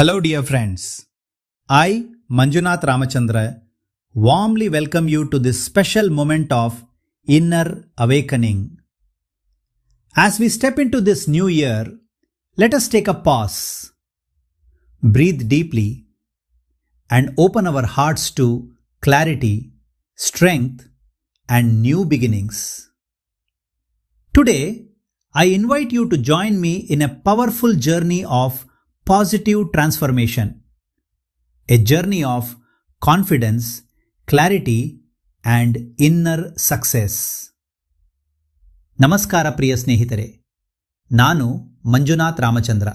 Hello, dear friends. I, Manjunath Ramachandra, warmly welcome you to this special moment of inner awakening. As we step into this new year, let us take a pause, breathe deeply, and open our hearts to clarity, strength, and new beginnings. Today, I invite you to join me in a powerful journey of positive transformation, a journey of confidence, clarity, and inner success. ನಮಸ್ಕಾರ ಪ್ರಿಯ ಸ್ನೇಹಿತರೆ, ನಾನು ಮಂಜುನಾಥ್ ರಾಮಚಂದ್ರ.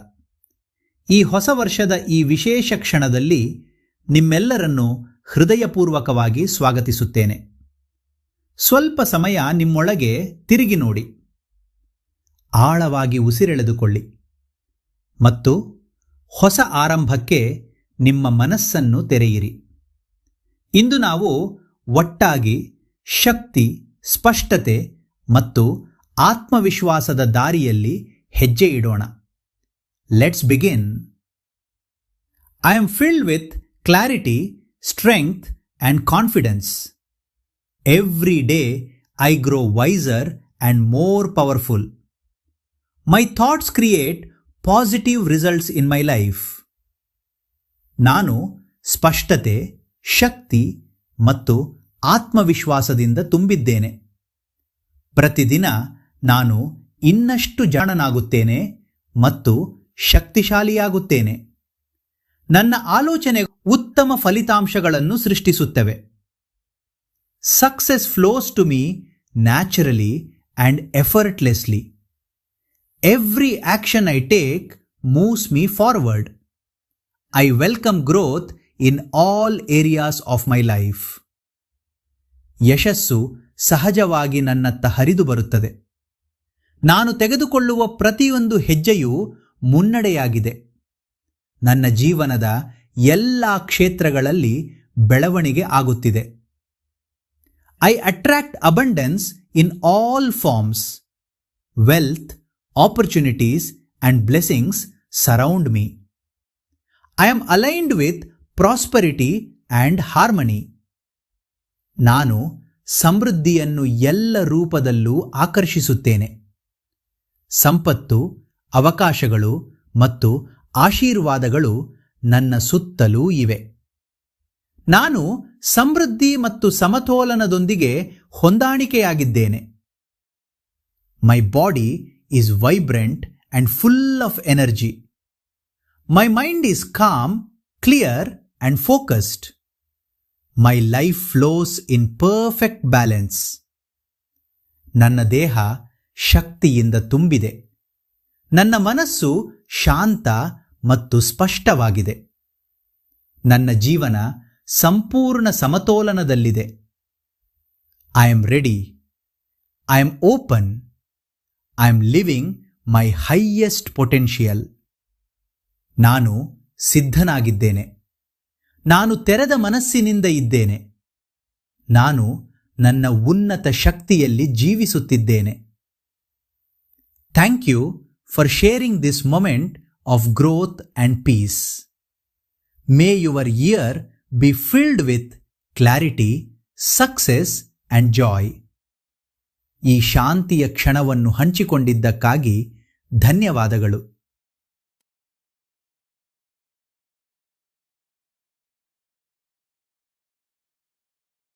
ಈ ಹೊಸ ವರ್ಷದ ಈ ವಿಶೇಷ ಕ್ಷಣದಲ್ಲಿ ನಿಮ್ಮೆಲ್ಲರನ್ನು ಹೃದಯಪೂರ್ವಕವಾಗಿ ಸ್ವಾಗತಿಸುತ್ತೇನೆ. ಸ್ವಲ್ಪ ಸಮಯ ನಿಮ್ಮೊಳಗೆ ತಿರುಗಿ ನೋಡಿ, ಆಳವಾಗಿ ಉಸಿರೆಳೆದುಕೊಳ್ಳಿ ಮತ್ತು ಹೊಸ ಆರಂಭಕ್ಕೆ ನಿಮ್ಮ ಮನಸ್ಸನ್ನು ತೆರೆಯಿರಿ. ಇಂದು ನಾವು ಒಟ್ಟಾಗಿ ಶಕ್ತಿ, ಸ್ಪಷ್ಟತೆ ಮತ್ತು ಆತ್ಮವಿಶ್ವಾಸದ ದಾರಿಯಲ್ಲಿ ಹೆಜ್ಜೆ ಇಡೋಣ. Let's begin. I am filled with clarity, strength and confidence. Every day I grow wiser and more powerful. My thoughts create positive results in my life. ನಾನು ಸ್ಪಷ್ಟತೆ, ಶಕ್ತಿ ಮತ್ತು ಆತ್ಮವಿಶ್ವಾಸದಿಂದ ತುಂಬಿದ್ದೇನೆ. ಪ್ರತಿದಿನ ನಾನು ಇನ್ನಷ್ಟು ಜಾಣನಾಗುತ್ತೇನೆ ಮತ್ತು ಶಕ್ತಿಶಾಲಿಯಾಗುತ್ತೇನೆ. ನನ್ನ ಆಲೋಚನೆ ಉತ್ತಮ ಫಲಿತಾಂಶಗಳನ್ನು ಸೃಷ್ಟಿಸುತ್ತವೆ. Success flows to me naturally and effortlessly. Every action I take moves me forward. I welcome growth in all areas of my life. ಯಶಸ್ಸು ಸಹಜವಾಗಿ ನನ್ನತ್ತ ಹರಿದು ಬರುತ್ತದೆ. ನಾನು ತೆಗೆದುಕೊಳ್ಳುವ ಪ್ರತಿಯೊಂದು ಹೆಜ್ಜೆಯೂ ಮುನ್ನಡೆಯಾಗಿದೆ. ನನ್ನ ಜೀವನದ ಎಲ್ಲ ಕ್ಷೇತ್ರಗಳಲ್ಲಿ ಬೆಳವಣಿಗೆ ಆಗುತ್ತಿದೆ. I attract abundance in all forms. Wealth, opportunities and blessings surround me. I am aligned with prosperity and harmony. ನಾನು ಸಮೃದ್ಧಿಯನ್ನು ಎಲ್ಲ ರೂಪದಲ್ಲೂ ಆಕರ್ಷಿಸುತ್ತೇನೆ. ಸಂಪತ್ತು, ಅವಕಾಶಗಳು ಮತ್ತು ಆಶೀರ್ವಾದಗಳು ನನ್ನ ಸುತ್ತಲೂ ಇವೆ. ನಾನು ಸಮೃದ್ಧಿ ಮತ್ತು ಸಮತೋಲನದೊಂದಿಗೆ ಹೊಂದಾಣಿಕೆಯಾಗಿದ್ದೇನೆ. My body is vibrant and full of energy. My mind is calm, clear and focused. My life flows in perfect balance. ನನ್ನ ದೇಹ ಶಕ್ತಿಯಿಂದ ತುಂಬಿದೆ. ನನ್ನ ಮನಸ್ಸು ಶಾಂತ ಮತ್ತು ಸ್ಪಷ್ಟವಾಗಿದೆ. ನನ್ನ ಜೀವನ ಸಂಪೂರ್ಣ ಸಮತೋಲನದಲ್ಲಿದೆ. I am ready. I am open. I am living my highest potential. ನಾನು ಸಿದ್ಧನಾಗಿದ್ದೇನೆ. ನಾನು ತೆರೆದ ಮನಸ್ಸಿನಿಂದ ಇದ್ದೇನೆ. ನಾನು ನನ್ನ ಉನ್ನತ ಶಕ್ತಿಯಲ್ಲಿ ಜೀವಿಸುತ್ತಿದ್ದೇನೆ. Thank you for sharing this moment of growth and peace. May your year be filled with clarity, success and joy. ಈ ಶಾಂತಿಯ ಕ್ಷಣವನ್ನು ಹಂಚಿಕೊಂಡಿದ್ದಕ್ಕಾಗಿ ಧನ್ಯವಾದಗಳು.